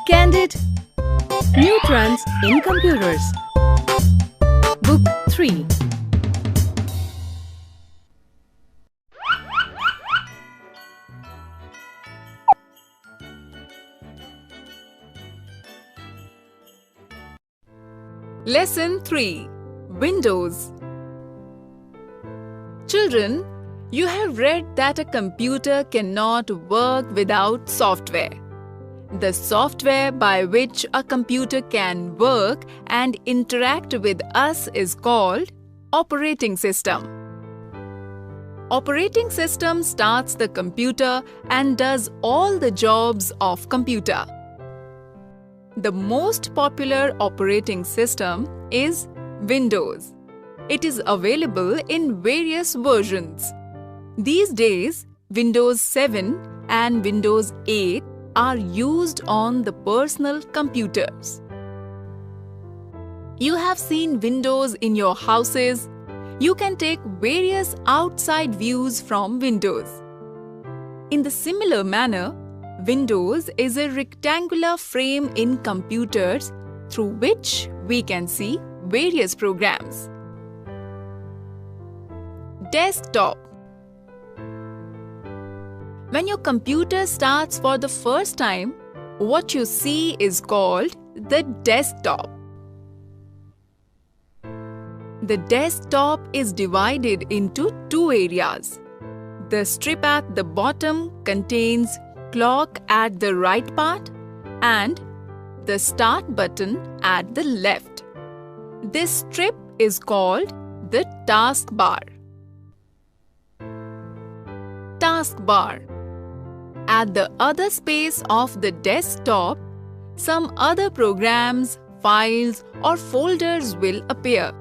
Candid, New Trends in Computers. Book 3. Lesson 3. Windows. Children, you have read that a computer cannot work without software. The software by which a computer can work and interact with us is called operating system. Operating system starts the computer and does all the jobs of computer. The most popular operating system is Windows. It is available in various versions. These days, Windows 7 and Windows 8 are used on the personal computers. You have seen windows in your houses. You can take various outside views from windows. In the similar manner, Windows is a rectangular frame in computers through which we can see various programs. Desktop. When your computer starts for the first time, what you see is called the desktop. The desktop is divided into two areas. The strip at the bottom contains clock at the right part and the start button at the left. This strip is called the taskbar. Taskbar. At the other space of the desktop, some other programs, files or folders will appear.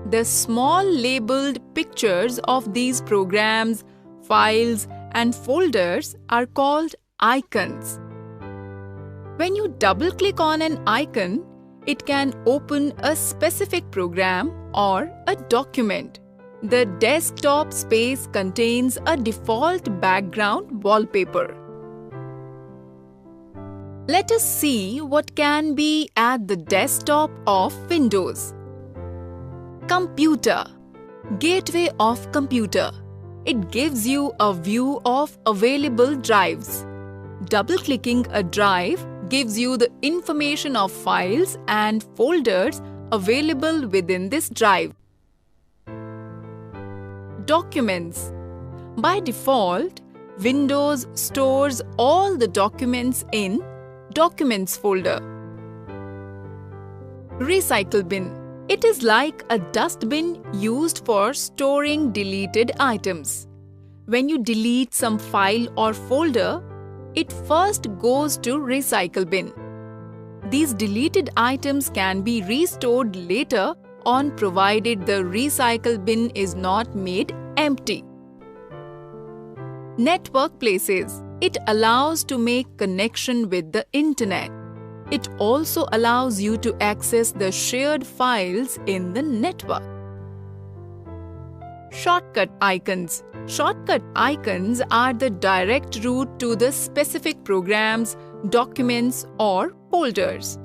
The small labeled pictures of these programs, files and folders are called icons. When you double-click on an icon, it can open a specific program or a document. The desktop space contains a default background wallpaper. Let us see what can be at the desktop of Windows. Computer. Gateway of computer. It gives you a view of available drives. Double-clicking a drive gives you the information of files and folders available within this drive. Documents. By default, Windows stores all the documents in Documents folder. Recycle bin. It is like a dustbin used for storing deleted items. When you delete some file or folder, it first goes to recycle bin. These deleted items can be restored later on provided the recycle bin is not made empty. Network places. It allows to make connection with the internet. It also allows you to access the shared files in the network. Shortcut icons. Shortcut icons are the direct route to the specific programs, documents or folders.